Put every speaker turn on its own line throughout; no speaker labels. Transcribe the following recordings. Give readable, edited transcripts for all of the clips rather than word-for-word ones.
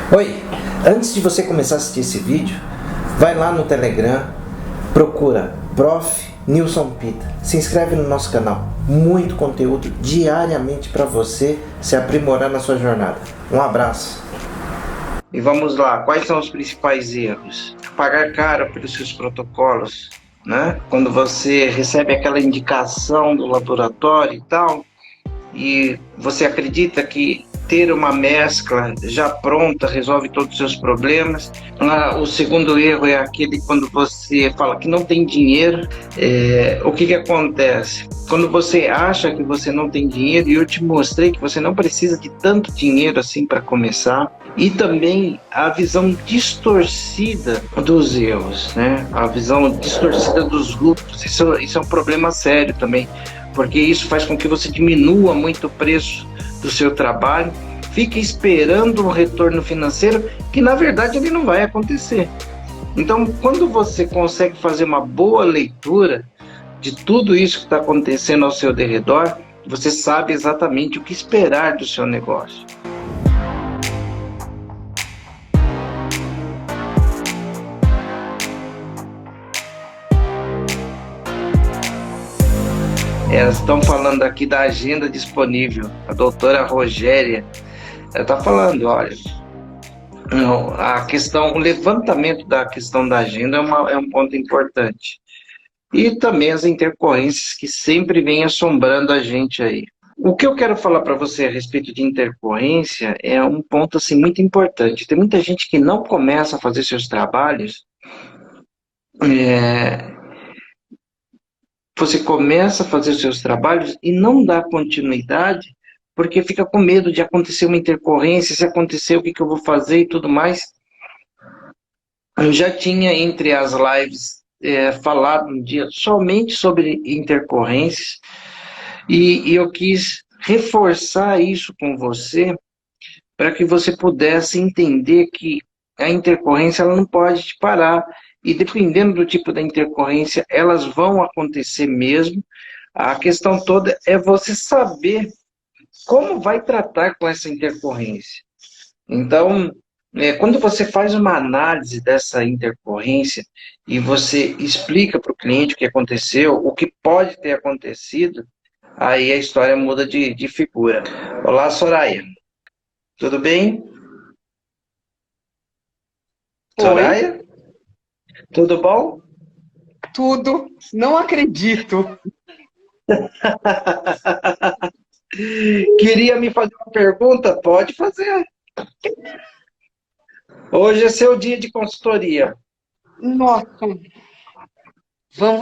Oi, antes de você começar a assistir esse vídeo, vai lá no Telegram, procura Prof. Nilson Pita, se inscreve no nosso canal, muito conteúdo diariamente para você se aprimorar na sua jornada. Um abraço. E vamos lá, quais são os principais erros? Pagar caro pelos seus protocolos, né? Quando você recebe aquela indicação do laboratório e tal, e você acredita que ter uma mescla já pronta resolve todos os seus problemas. O segundo erro é aquele quando você fala que não tem dinheiro. O que acontece? Quando você acha que você não tem dinheiro, e eu te mostrei que você não precisa de tanto dinheiro assim para começar, e também a visão distorcida dos erros, né? A visão distorcida dos lucros, isso é um problema sério também, porque isso faz com que você diminua muito o preço do seu trabalho, fique esperando um retorno financeiro que na verdade ele não vai acontecer. Então, quando você consegue fazer uma boa leitura de tudo isso que está acontecendo ao seu derredor, você sabe exatamente o que esperar do seu negócio. Elas estão falando aqui da agenda disponível. A doutora Rogéria, ela está falando, olha, a questão, o levantamento da questão da agenda é um ponto importante. E também as intercorrências que sempre vêm assombrando a gente aí. O que eu quero falar para você a respeito de intercorrência é um ponto assim, muito importante. Tem muita gente que não começa a fazer seus trabalhos. Você começa a fazer os seus trabalhos e não dá continuidade porque fica com medo de acontecer uma intercorrência, se acontecer o que eu vou fazer e tudo mais. Eu já tinha entre as lives falado um dia somente sobre intercorrências e eu quis reforçar isso com você para que você pudesse entender que a intercorrência ela não pode te parar. E dependendo do tipo da intercorrência, elas vão acontecer mesmo. A questão toda é você saber como vai tratar com essa intercorrência. Então, quando você faz uma análise dessa intercorrência e você explica para o cliente o que aconteceu, o que pode ter acontecido, aí a história muda de figura. Olá, Soraya. Tudo bem?
Oi,
Soraya? Tudo bom?
tudo. Não acredito.
Queria me fazer uma pergunta? Pode fazer. Hoje é seu dia de consultoria.
Nossa,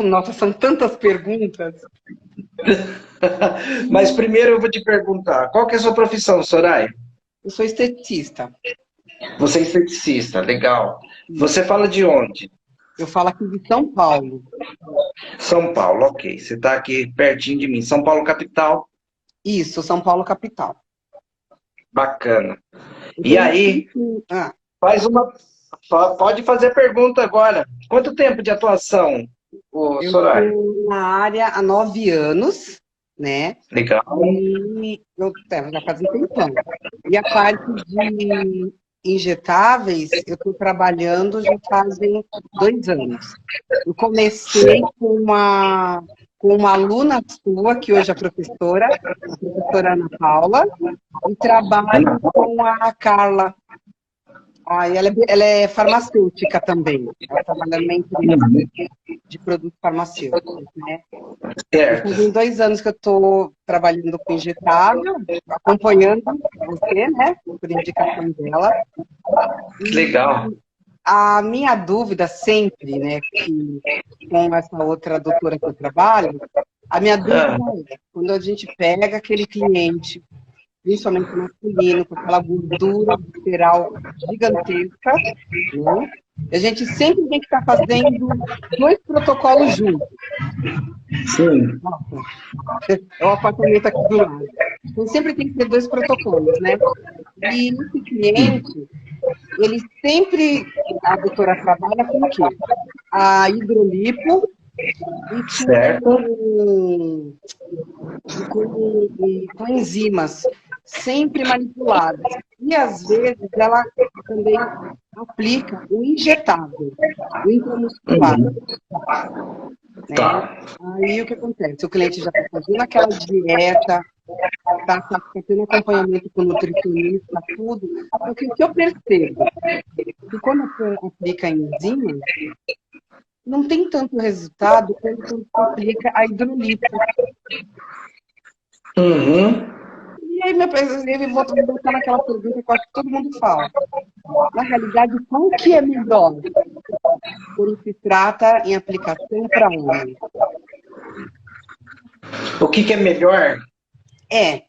nossa, são tantas perguntas.
Mas primeiro eu vou te perguntar, qual que é a sua profissão, Soraya?
Eu sou esteticista.
Você é esteticista, legal. Você fala de onde?
Eu falo aqui de São Paulo.
São Paulo, ok. Você está aqui pertinho de mim. São Paulo, capital.
Isso, São Paulo, capital.
Bacana.
Eu
E
tenho...
aí, faz uma... Pode fazer pergunta agora. Quanto tempo de atuação,
Eu
Soraya?
estou na área há 9 anos, né?
Legal.
E já faz um tempão. E a parte de injetáveis, eu estou trabalhando já fazem 2 anos. Eu comecei com uma aluna sua, que hoje é a professora Ana Paula, e trabalho com a Carla. Ela é farmacêutica também. Ela trabalha numa empresa de produtos farmacêuticos, né?
Certo.
Fazem 2 anos que eu estou trabalhando com injetável, acompanhando você, né? Por indicação dela.
Legal.
A minha dúvida sempre, né, que com essa outra doutora que eu trabalho, a minha dúvida é, quando a gente pega aquele cliente, principalmente masculino, com aquela gordura visceral gigantesca, né, a gente sempre tem que estar fazendo 2 protocolos juntos.
Sim.
Nossa, é o apartamento aqui do lado. Então, sempre tem que ter 2 protocolos, né? E esse cliente, ele sempre, a doutora trabalha com o quê? A hidrolipo
Certo.
com enzimas, sempre manipuladas. E, às vezes, ela também aplica o injetável, o intramuscular, né?
Tá.
Aí o que acontece? O cliente já está fazendo aquela dieta, está tendo acompanhamento com o nutricionista, tudo. Só que o que eu percebo? Que quando aplica a enzima, não tem tanto resultado quando você aplica a hidrolito.
Uhum.
E aí, ele volta naquela pergunta que eu acho que todo mundo fala. Na realidade, qual que é melhor quando se trata em aplicação para homem?
O que é melhor?
É.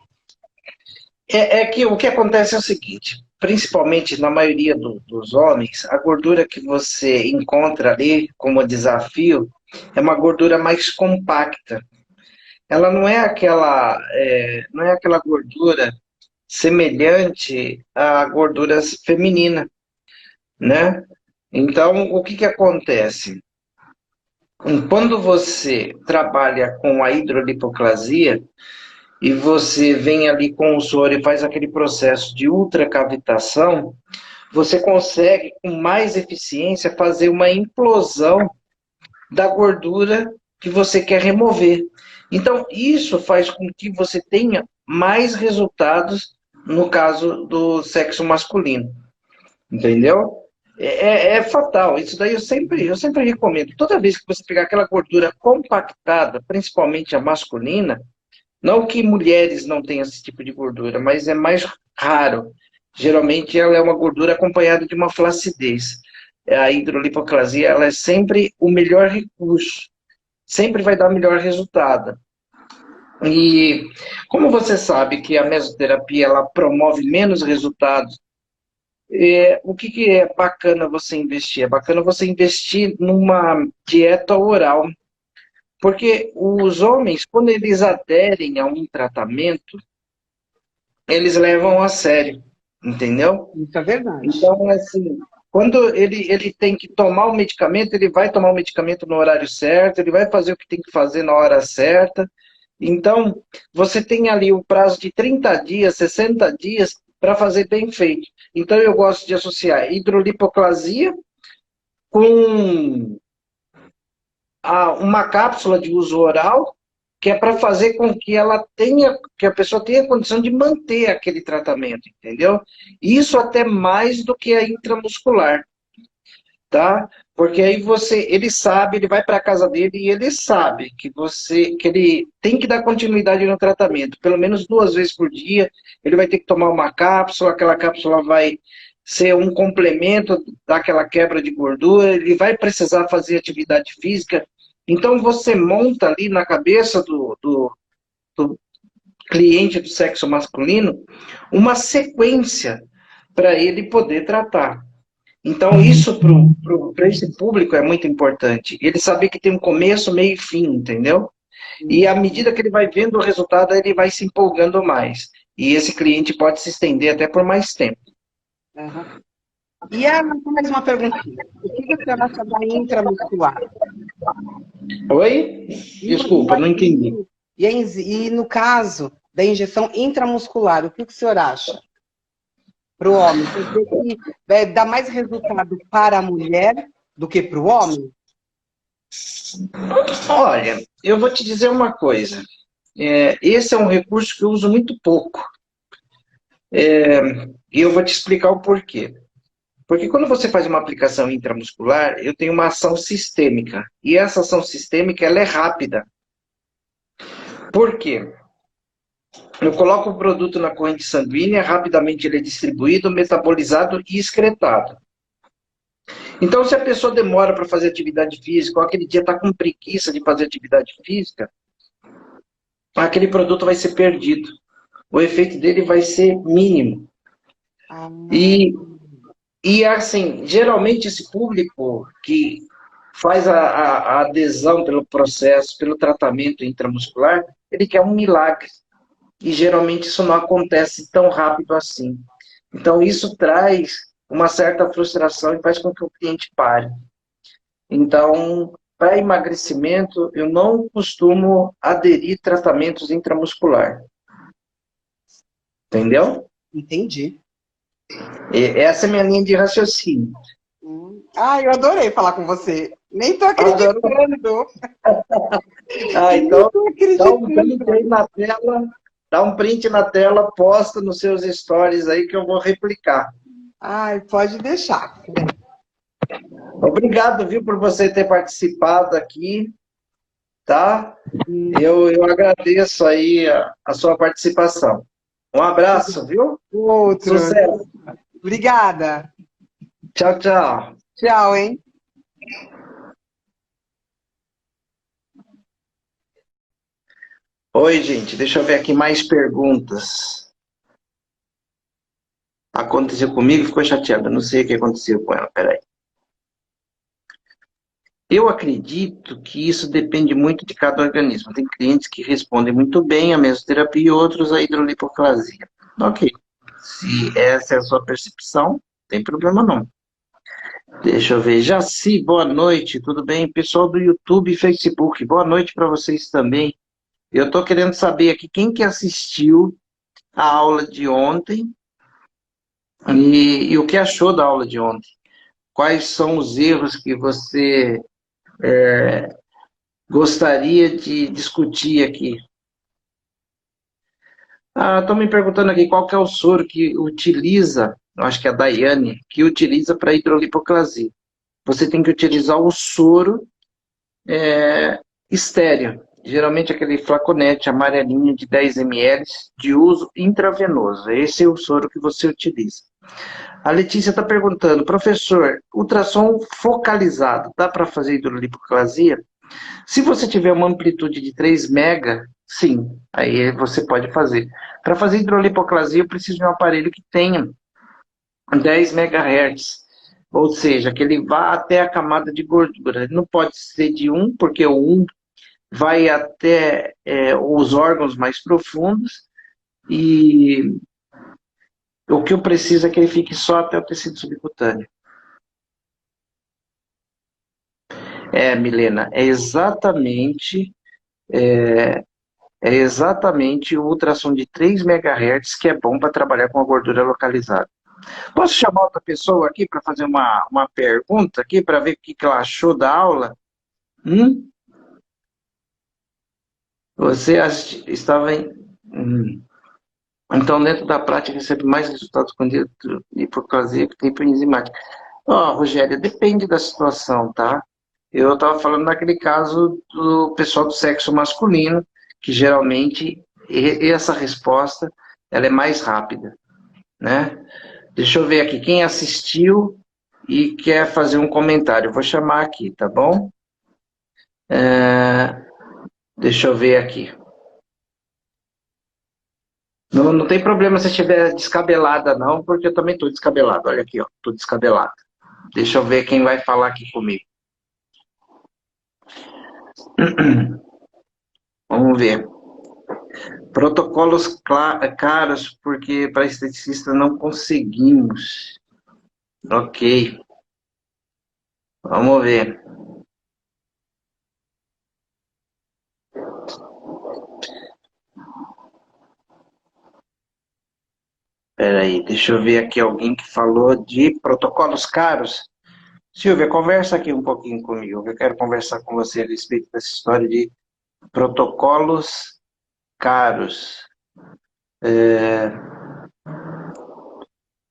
É que o que acontece é o seguinte, principalmente na maioria dos homens, a gordura que você encontra ali como desafio é uma gordura mais compacta. Ela não é aquela gordura semelhante à gordura feminina, né? Então, o que acontece? Quando você trabalha com a hidrolipoclasia, e você vem ali com o soro e faz aquele processo de ultracavitação, você consegue, com mais eficiência, fazer uma implosão da gordura que você quer remover. Então, isso faz com que você tenha mais resultados no caso do sexo masculino. Entendeu? É fatal. Isso daí eu sempre recomendo. Toda vez que você pegar aquela gordura compactada, principalmente a masculina, não que mulheres não tenham esse tipo de gordura, mas é mais raro. Geralmente ela é uma gordura acompanhada de uma flacidez. A hidrolipoclasia ela é sempre o melhor recurso, sempre vai dar o melhor resultado. E como você sabe que a mesoterapia ela promove menos resultados, o que é bacana você investir? É bacana você investir numa dieta oral. Porque os homens, quando eles aderem a um tratamento, eles levam a sério, entendeu?
Isso é verdade.
Então, assim, quando ele tem que tomar o medicamento, ele vai tomar o medicamento no horário certo, ele vai fazer o que tem que fazer na hora certa. Então, você tem ali o prazo de 30 dias, 60 dias para fazer bem feito. Então, eu gosto de associar hidrolipoclasia com uma cápsula de uso oral, que é para fazer com que que a pessoa tenha condição de manter aquele tratamento, entendeu? Isso até mais do que a intramuscular, tá? Porque aí ele sabe, ele vai para a casa dele e ele sabe que ele tem que dar continuidade no tratamento, pelo menos 2 vezes por dia, ele vai ter que tomar uma cápsula, aquela cápsula vai ser um complemento daquela quebra de gordura, ele vai precisar fazer atividade física. Então você monta ali na cabeça do cliente do sexo masculino uma sequência para ele poder tratar. Então isso para esse público é muito importante. Ele saber que tem um começo, meio e fim, entendeu? E à medida que ele vai vendo o resultado, ele vai se empolgando mais. E esse cliente pode se estender até por mais tempo.
Uhum. E mais uma perguntinha. O que você acha da intramuscular?
Oi? Desculpa, não entendi.
E no caso da injeção intramuscular, o que o senhor acha? Para o homem? Porque dá mais resultado para a mulher do que para o homem?
Olha, eu vou te dizer uma coisa. Esse é um recurso que eu uso muito pouco. E eu vou te explicar o porquê. Porque quando você faz uma aplicação intramuscular, eu tenho uma ação sistêmica. E essa ação sistêmica ela é rápida. Por quê? Eu coloco o produto na corrente sanguínea, rapidamente ele é distribuído, metabolizado e excretado. Então, se a pessoa demora para fazer atividade física, ou aquele dia está com preguiça de fazer atividade física, aquele produto vai ser perdido. O efeito dele vai ser mínimo. E assim, geralmente esse público que faz a adesão pelo processo, pelo tratamento intramuscular, ele quer um milagre. E geralmente isso não acontece tão rápido assim. Então isso traz uma certa frustração e faz com que o cliente pare. Então, para emagrecimento, eu não costumo aderir tratamentos intramuscular. Entendeu?
Entendi.
Essa é a minha linha de raciocínio.
Ah, eu adorei falar com você. Nem tô
Adoro.
acreditando. Nem
Então,
tô
dá um print
acreditando.
aí na tela, dá um print na tela, posta nos seus stories aí que eu vou replicar.
Ai, pode deixar.
Obrigado, viu, por você ter participado aqui, tá?
Hum,
Eu agradeço aí a sua participação. Um abraço, viu?
Outro.
Sucesso.
Obrigada.
Tchau, tchau.
Tchau, hein?
Oi, gente, deixa eu ver aqui mais perguntas. Aconteceu comigo, ficou chateada, não sei o que aconteceu com ela, peraí. Eu acredito que isso depende muito de cada organismo. Tem clientes que respondem muito bem à mesoterapia e outros à hidrolipoplasia. Ok. Se essa é a sua percepção, não tem problema não. Deixa eu ver. Jaci, boa noite, tudo bem? Pessoal do YouTube e Facebook, boa noite para vocês também. Eu estou querendo saber aqui quem que assistiu a aula de ontem e o que achou da aula de ontem. Quais são os erros que você gostaria de discutir aqui? Ah, estão me perguntando aqui qual que é o soro que utiliza, eu acho que é a Daiane, que utiliza para hidrolipoclasia. Você tem que utilizar o soro estéreo, geralmente aquele flaconete amarelinho de 10 ml de uso intravenoso. Esse é o soro que você utiliza. A Letícia está perguntando, professor, ultrassom focalizado, dá para fazer hidrolipoclasia? Se você tiver uma amplitude de 3 mega, sim, aí você pode fazer. Para fazer hidrolipoclasia, eu preciso de um aparelho que tenha 10 megahertz, ou seja, que ele vá até a camada de gordura. Ele não pode ser de 1, porque o 1 vai até os órgãos mais profundos, e o que eu preciso é que ele fique só até o tecido subcutâneo. Milena, é exatamente o ultrassom de 3 MHz que é bom para trabalhar com a gordura localizada. Posso chamar outra pessoa aqui para fazer uma pergunta aqui, para ver o que ela achou da aula? Hum? Estava em... Então, dentro da prática, recebe mais resultados com hipoplasia que tempo enzimática. Ó, Rogério, depende da situação, tá? Eu estava falando naquele caso do pessoal do sexo masculino, que geralmente essa resposta ela é mais rápida, né? Deixa eu ver aqui, quem assistiu e quer fazer um comentário, eu vou chamar aqui, tá bom? Deixa eu ver aqui. Não, não tem problema se estiver descabelada, não, porque eu também estou descabelado. Olha aqui, ó, estou descabelado. Deixa eu ver quem vai falar aqui comigo. Vamos ver. Protocolos caros, porque para esteticista não conseguimos. Ok, vamos ver. Espera aí, deixa eu ver aqui alguém que falou de protocolos caros. Silvia, conversa aqui um pouquinho comigo. Eu quero conversar com você a respeito dessa história de protocolos caros.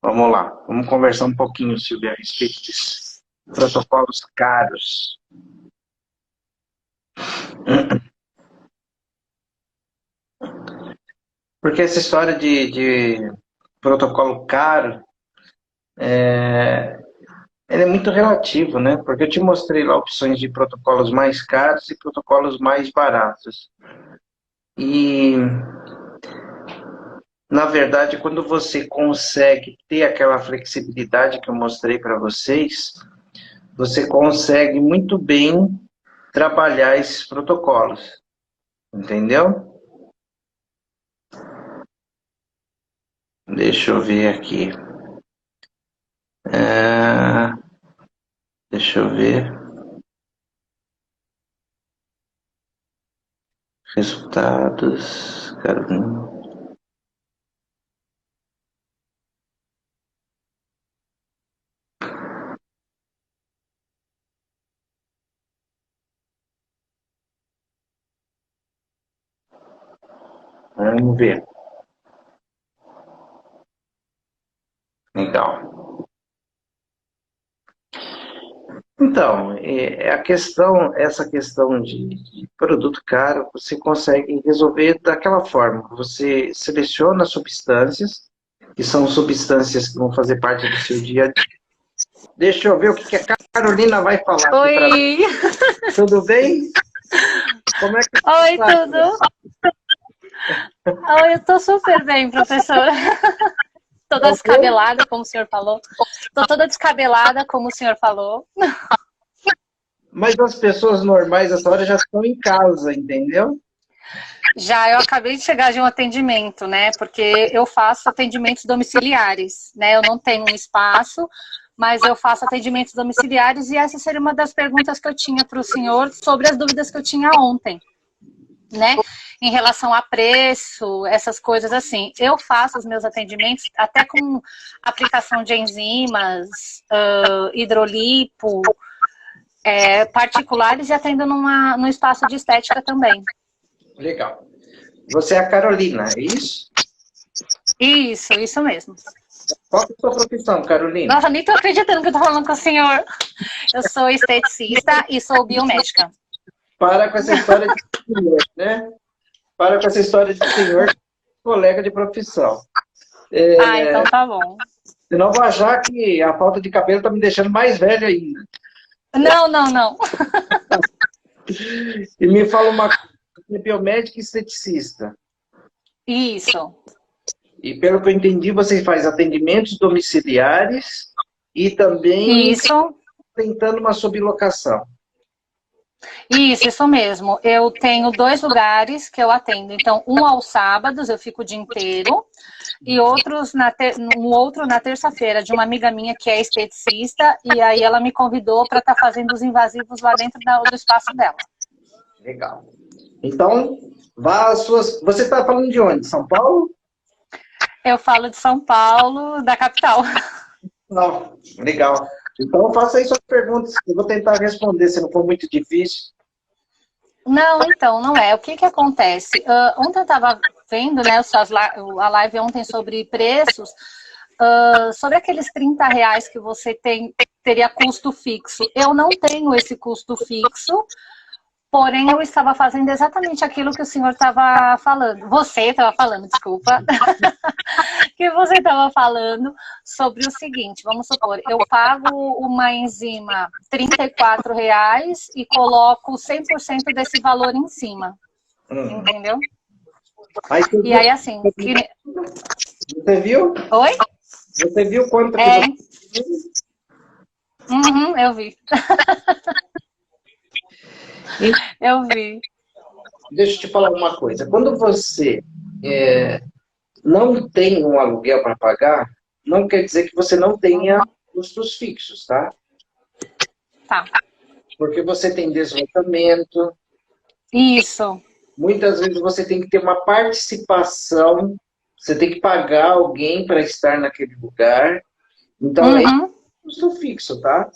Vamos lá, vamos conversar um pouquinho, Silvia, a respeito disso. Protocolos caros. Porque essa história de protocolo caro, ele é muito relativo, né? Porque eu te mostrei lá opções de protocolos mais caros e protocolos mais baratos. E, na verdade, quando você consegue ter aquela flexibilidade que eu mostrei para vocês, você consegue muito bem trabalhar esses protocolos, entendeu? Deixa eu ver aqui. Deixa eu ver. Resultados. Caramba. Vamos ver. Legal. Então, essa questão de produto caro, você consegue resolver daquela forma. Você seleciona substâncias, que são substâncias que vão fazer parte do seu dia a dia. Deixa eu ver o que a Carolina vai falar aqui para mim.
Oi!
Tudo bem? Como é que você
Oi,
está?
tudo? Oi, eu tô super bem, professora. Toda descabelada, como o senhor falou. Tô toda descabelada, como o senhor falou.
Mas as pessoas normais, essa hora, já estão em casa, entendeu?
Já eu acabei de chegar de um atendimento, né? Porque eu faço atendimentos domiciliares, né? Eu não tenho um espaço, mas eu faço atendimentos domiciliares e essa seria uma das perguntas que eu tinha para o senhor sobre as dúvidas que eu tinha ontem, né? Em relação a preço, essas coisas assim. Eu faço os meus atendimentos até com aplicação de enzimas, hidrolipo, particulares e atendo num espaço de estética também.
Legal. Você é a Carolina, é isso?
Isso mesmo.
Qual é a sua profissão, Carolina?
Nossa, nem tô acreditando que eu tô falando com o senhor. Eu sou esteticista e sou biomédica.
Para com essa história de senhor, né? Para com essa história de senhor, colega de profissão.
Então tá bom.
Senão eu vou achar que a falta de cabelo está me deixando mais velho ainda.
Não.
E me fala uma coisa, você é biomédica e esteticista.
Isso.
E pelo que eu entendi, você faz atendimentos domiciliares e também tentando uma sublocação.
Isso mesmo. Eu tenho 2 lugares que eu atendo. Então, um aos sábados, eu fico o dia inteiro, e um outro na terça-feira, de uma amiga minha que é esteticista, e aí ela me convidou para estar fazendo os invasivos lá dentro do espaço dela.
Legal. Então, você está falando de onde? São Paulo?
Eu falo de São Paulo, da capital.
Não. Legal. Então, faça aí suas perguntas, que eu vou tentar responder, se não for muito difícil.
Não, então, não é. O que acontece? Ontem eu estava vendo, né, a live ontem sobre preços, sobre aqueles R$30 que você teria custo fixo. Eu não tenho esse custo fixo, porém eu estava fazendo exatamente aquilo que o senhor estava falando. Você estava falando, desculpa. Que você estava falando sobre o seguinte, vamos supor, eu pago uma enzima R$34 e coloco 100% desse valor em cima, entendeu? E aí assim...
Você viu?
Oi?
Você viu quanto que
eu vi. Eu vi.
Deixa eu te falar uma coisa. Quando você não tem um aluguel para pagar, não quer dizer que você não tenha custos fixos, tá?
Tá.
Porque você tem deslocamento.
Isso.
Muitas vezes você tem que ter uma participação, você tem que pagar alguém para estar naquele lugar. Então, é custo fixo, tá?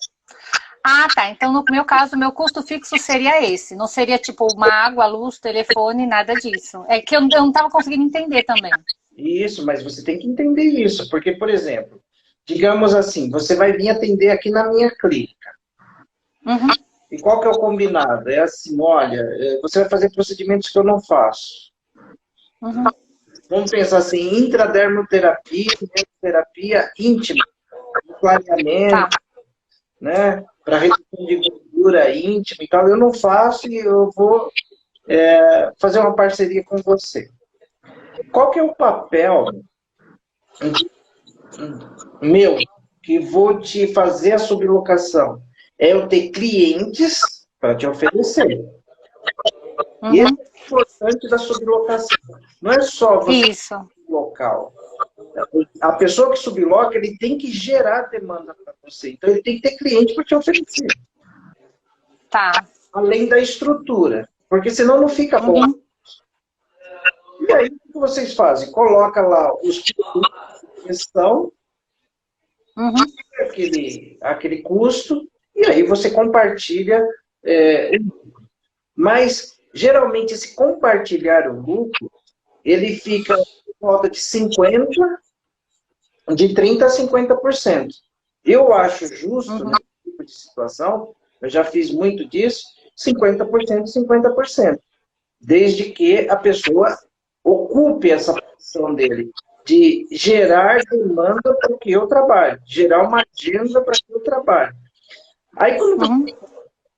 Tá. Então, no meu caso, meu custo fixo seria esse. Não seria, tipo, uma água, luz, telefone, nada disso. É que eu não estava conseguindo entender também.
Isso, mas você tem que entender isso. Porque, por exemplo, digamos assim, você vai vir atender aqui na minha clínica. E qual que é o combinado? É assim, olha, você vai fazer procedimentos que eu não faço. Vamos pensar assim, intradermoterapia, terapia íntima, clareamento, né? Para redução de gordura íntima e tal, eu não faço e eu vou fazer uma parceria com você. Qual que é o papel meu que vou te fazer a sublocação? É eu ter clientes para te oferecer. E isso é importante da sublocação. Não é só você local. A pessoa que subloca, ele tem que gerar demanda para você. Então, ele tem que ter cliente para te oferecer.
Tá.
Além da estrutura. Porque senão não fica bom. E aí, o que vocês fazem? Coloca lá os produtos de questão, aquele custo, e aí você compartilha. Mas, geralmente, esse compartilhar o lucro ele fica por volta de 50%, de 30% a 50%. Eu acho justo,
Uhum.
nesse tipo de situação, eu já fiz muito disso, 50%, 50%. Desde que a pessoa ocupe essa posição dele, de gerar demanda para que eu trabalho, gerar uma agenda para que eu trabalho. Aí, quando você,
Uhum.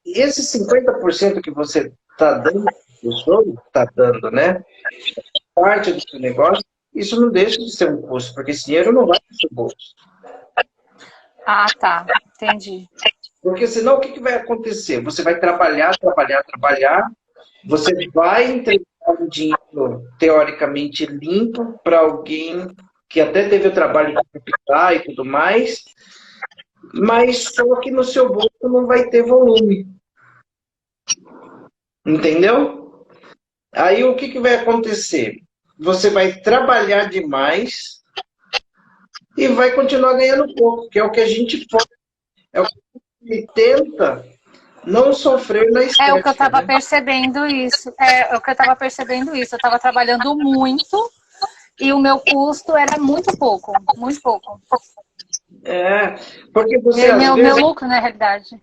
esse 50% que você está dando, está dando, né? Parte do seu negócio, isso não deixa de ser um custo, porque esse dinheiro não vai para o seu bolso.
Ah, tá. Entendi.
Porque senão o que vai acontecer? Você vai trabalhar, trabalhar, trabalhar, você vai entregar um dinheiro teoricamente limpo para alguém que até teve o trabalho de captar e tudo mais, mas só que no seu bolso não vai ter volume. Entendeu? Aí o que vai acontecer? Você vai trabalhar demais e vai continuar ganhando pouco, que é o que a gente faz, é o que a gente tenta não sofrer na
É o que eu
estética,
estava
né?
percebendo isso. É o que eu estava percebendo isso. Eu estava trabalhando muito e o meu custo era muito pouco, muito pouco.
É, porque você às
Meu
vezes,
lucro, na realidade.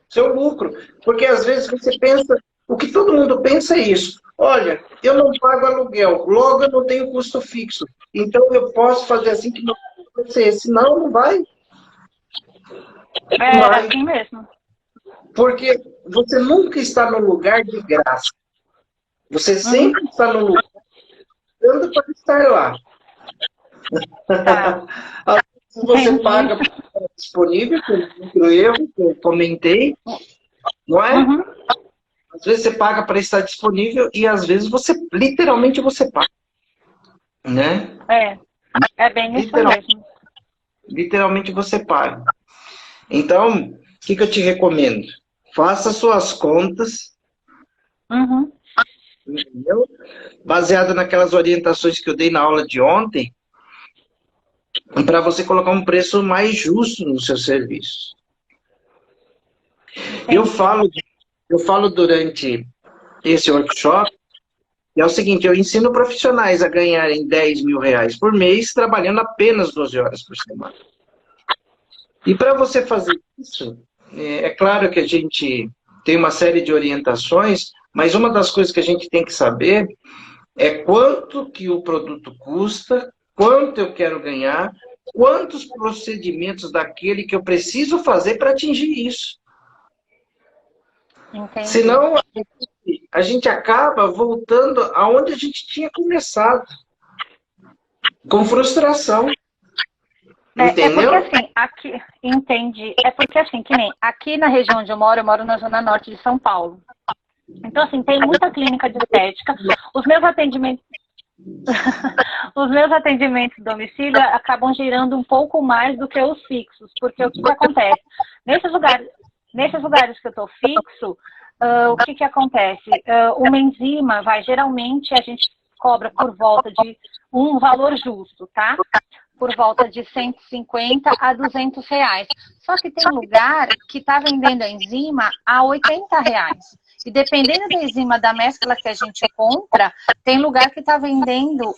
seu lucro, porque às vezes você pensa, o que todo mundo pensa é isso. Olha, eu não pago aluguel, logo eu não tenho custo fixo. Então eu posso fazer assim que não vai ser. Senão não vai. Não
É
vai.
assim mesmo.
Porque você nunca está no lugar de graça. Você
Uhum.
sempre está no lugar dando para estar lá.
Tá.
Às vezes você
Entendi.
paga para estar disponível, que é outro erro que eu comentei, não é?
Uhum.
Às vezes você paga para estar disponível e às vezes você, literalmente, você paga, né?
É bem isso
Literal,
mesmo.
literalmente você paga. Então, o que eu te recomendo? Faça suas contas,
Uhum.
entendeu? Baseado naquelas orientações que eu dei na aula de ontem, para você colocar um preço mais justo no seu serviço. Eu
Entendi.
falo, eu falo durante esse workshop, que é o seguinte, eu ensino profissionais a ganharem 10 mil reais por mês, trabalhando apenas 12 horas por semana. E para você fazer isso, é claro que a gente tem uma série de orientações, mas uma das coisas que a gente tem que saber é quanto que o produto custa, quanto eu quero ganhar, quantos procedimentos daquele que eu preciso fazer para atingir isso.
Entendi.
Senão, a gente acaba voltando aonde a gente tinha começado, com frustração.
É porque
Entendeu?
assim, aqui, entendi. É porque assim, que nem aqui na região onde eu moro na zona norte de São Paulo. Então, assim, tem muita clínica de estética. Os meus atendimentos, os meus atendimentos domicílio acabam girando um pouco mais do que os fixos, porque o que acontece? Nesses lugares que eu estou fixo, o que acontece? Uma enzima geralmente a gente cobra por volta de um valor justo, tá? Por volta de 150 a 200 reais. Só que tem lugar que está vendendo a enzima a 80 reais. E dependendo da enzima da mescla que a gente compra, tem lugar que está vendendo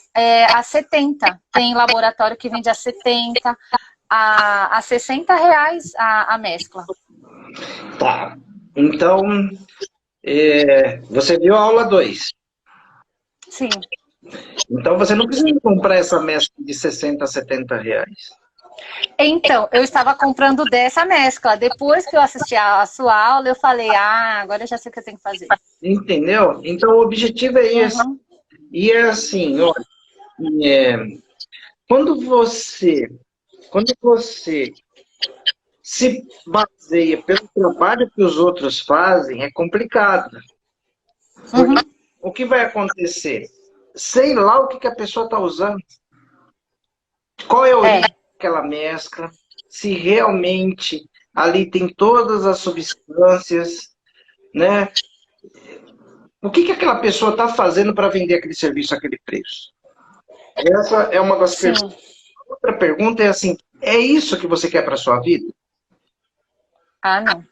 a 70. Tem laboratório que vende a 70, a 60 reais a mescla.
Tá. Então, você viu a aula 2.
Sim.
Então, você não precisa comprar essa mescla de 60 a 70 reais.
Então, eu estava comprando dessa mescla. Depois que eu assisti a sua aula, eu falei, agora eu já sei o que eu tenho que fazer.
Entendeu? Então, o objetivo é esse.
Uhum.
E é assim, olha, quando você se baseia pelo trabalho que os outros fazem, é complicado.
Uhum.
O que vai acontecer? Sei lá o que a pessoa está usando. Qual é a origem daquela mescla? Se realmente ali tem todas as substâncias, né? O que aquela pessoa está fazendo para vender aquele serviço àquele preço? Essa é uma das perguntas. Outra pergunta é assim, é isso que você quer para sua vida?
Não.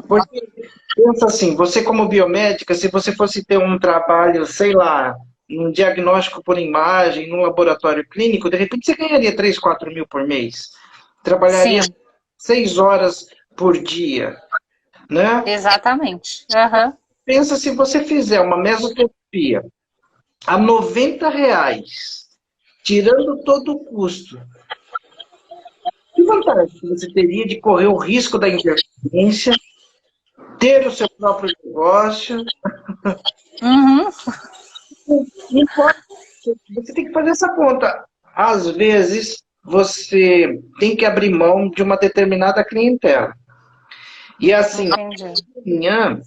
Porque, pensa assim, você como biomédica, se você fosse ter um trabalho, sei lá, num diagnóstico por imagem, num laboratório clínico, de repente você ganharia 3, 4 mil por mês. Trabalharia
Sim,
6 horas por dia, né?
exatamente. Aham.
Pensa se você fizer uma mesoterapia a R$ 90, tirando todo o custo. Que vantagem que você teria de correr o risco da interferência, ter o seu próprio negócio?
Uhum.
Não pode, você tem que fazer essa conta. Às vezes, você tem que abrir mão de uma determinada clientela. E assim,
Entendi.
amanhã,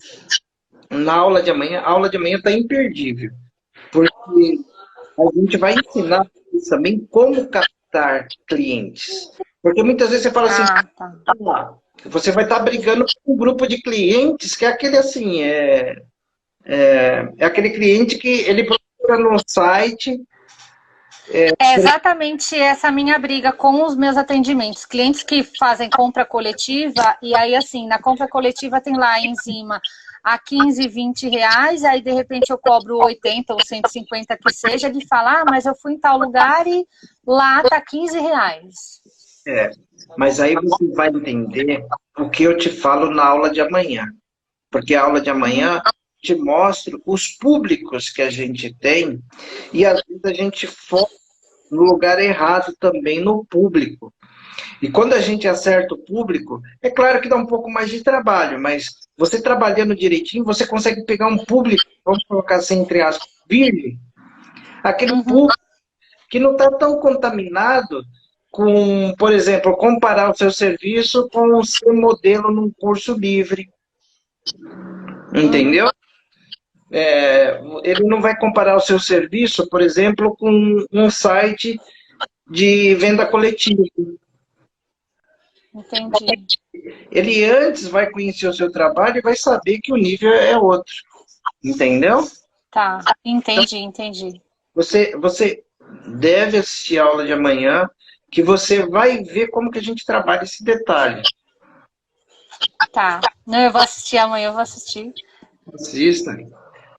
na aula de amanhã, a aula de amanhã está imperdível. Porque a gente vai ensinar também como captar clientes. Porque muitas vezes você fala assim,
Ah, tá.
ah, você vai estar brigando com um grupo de clientes que é aquele assim, é aquele cliente que ele procura no site.
É exatamente essa minha briga com os meus atendimentos. Clientes que fazem compra coletiva, e aí, assim, na compra coletiva tem lá em cima a 15, 20 reais, aí de repente eu cobro 80 ou 150 que seja, ele fala, ah, mas eu fui em tal lugar e lá tá 15 reais.
É, mas aí você vai entender o que eu te falo na aula de amanhã. Porque a aula de amanhã te mostra os públicos que a gente tem e às vezes a gente foca no lugar errado também no público. E quando a gente acerta o público, é claro que dá um pouco mais de trabalho, mas você trabalhando direitinho, você consegue pegar um público, vamos colocar assim entre aspas, virgem, aquele público que não está tão contaminado com, por exemplo, comparar o seu serviço com o seu modelo num curso livre. Entendeu? Ele não vai comparar o seu serviço, por exemplo, com um site de venda coletiva.
Entendi.
Ele antes vai conhecer o seu trabalho e vai saber que o nível é outro. Entendeu?
Tá, entendi.
Você deve assistir a aula de amanhã, que você vai ver como que a gente trabalha esse detalhe.
Tá. Não, eu vou assistir amanhã, eu vou assistir.
Assista.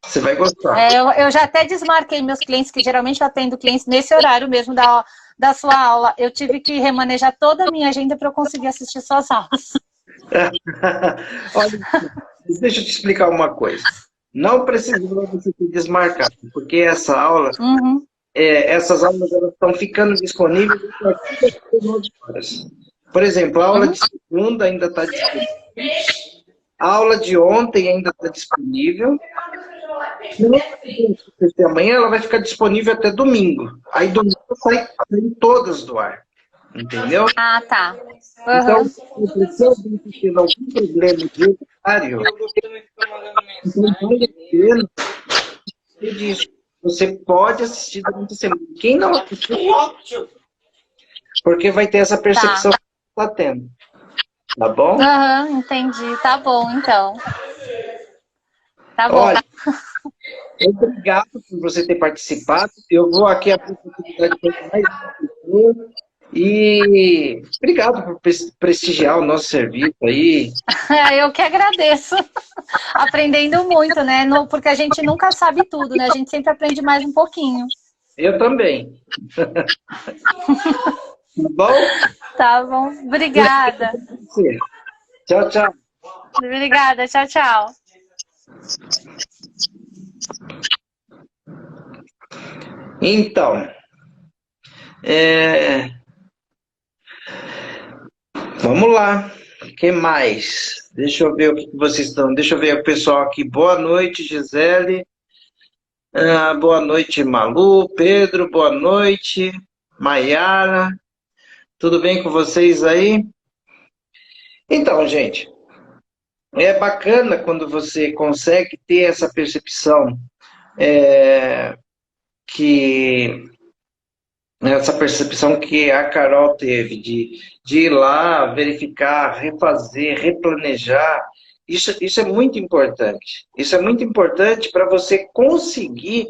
Você vai gostar.
Eu já até desmarquei meus clientes, que geralmente eu atendo clientes nesse horário mesmo da sua aula. Eu tive que remanejar toda a minha agenda para eu conseguir assistir suas aulas.
Olha, deixa eu te explicar uma coisa. Não precisa você ter desmarcado, porque essas aulas elas estão ficando disponíveis a partir das 19 horas. Por exemplo, a aula de segunda ainda está disponível. A aula de ontem ainda está disponível. Amanhã ela vai ficar disponível até domingo. Aí domingo sai todas do ar. Entendeu?
Ah, tá.
Então, se alguém tiver algum problema de horário, você pode assistir durante a semana. Quem não assistir, porque vai ter essa percepção que você está tendo. Tá bom?
Entendi. Tá bom, então. Tá bom.
Olha, obrigado por você ter participado. Eu vou aqui abrir a oportunidade para mais pessoas. E obrigado por prestigiar o nosso serviço aí.
Eu que agradeço. Aprendendo muito, né? Porque a gente nunca sabe tudo, né? A gente sempre aprende mais um pouquinho.
Eu também. Tá bom?
Tá bom. Obrigada.
Tchau, tchau.
Obrigada. Tchau, tchau.
Então, vamos lá. O que mais? Deixa eu ver o que vocês estão. Deixa eu ver o pessoal aqui. Boa noite, Gisele. Boa noite, Malu. Pedro, boa noite. Maiara. Tudo bem com vocês aí? Então, gente, é bacana quando você consegue ter essa percepção que a Carol teve de ir lá, verificar, refazer, replanejar. Isso é muito importante. Isso é muito importante para você conseguir,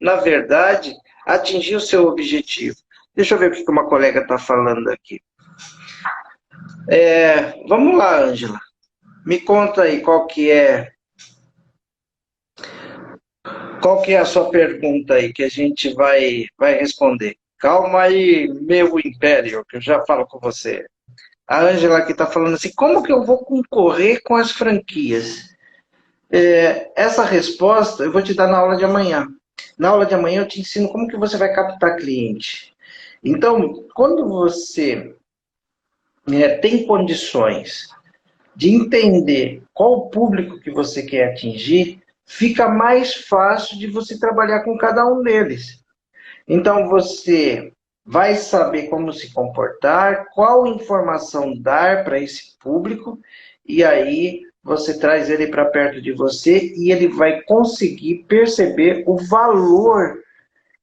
na verdade, atingir o seu objetivo. Deixa eu ver o que uma colega está falando aqui. Vamos lá, Ângela. Me conta aí qual que é Qual que é a sua pergunta aí que a gente vai responder? Calma aí, meu império, que eu já falo com você. A Ângela aqui está falando assim, como que eu vou concorrer com as franquias? Essa resposta eu vou te dar na aula de amanhã. Na aula de amanhã eu te ensino como que você vai captar cliente. Então, quando você tem condições de entender qual o público que você quer atingir, fica mais fácil de você trabalhar com cada um deles. Então, você vai saber como se comportar, qual informação dar para esse público, e aí você traz ele para perto de você e ele vai conseguir perceber o valor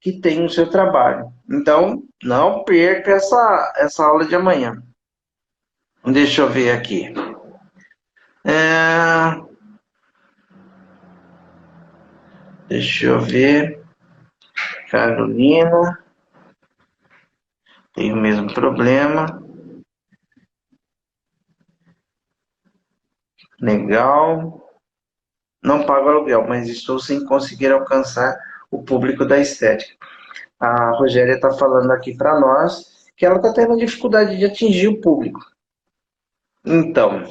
que tem no seu trabalho. Então, não perca essa aula de amanhã. Deixa eu ver aqui. Deixa eu ver. Carolina. Tem o mesmo problema. Legal. Não pago aluguel, mas estou sem conseguir alcançar o público da estética. A Rogéria está falando aqui para nós que ela está tendo dificuldade de atingir o público. Então,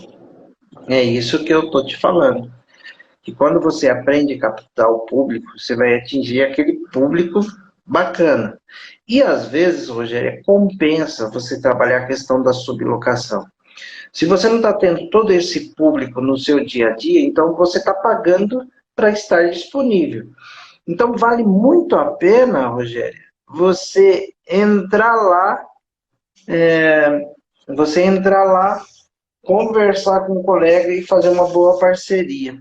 é isso que eu estou te falando. Que quando você aprende a captar o público, você vai atingir aquele público bacana. E às vezes, Rogéria, compensa você trabalhar a questão da sublocação. Se você não está tendo todo esse público no seu dia a dia, então você está pagando para estar disponível. Então vale muito a pena, Rogério, você entrar lá, conversar com um colega e fazer uma boa parceria.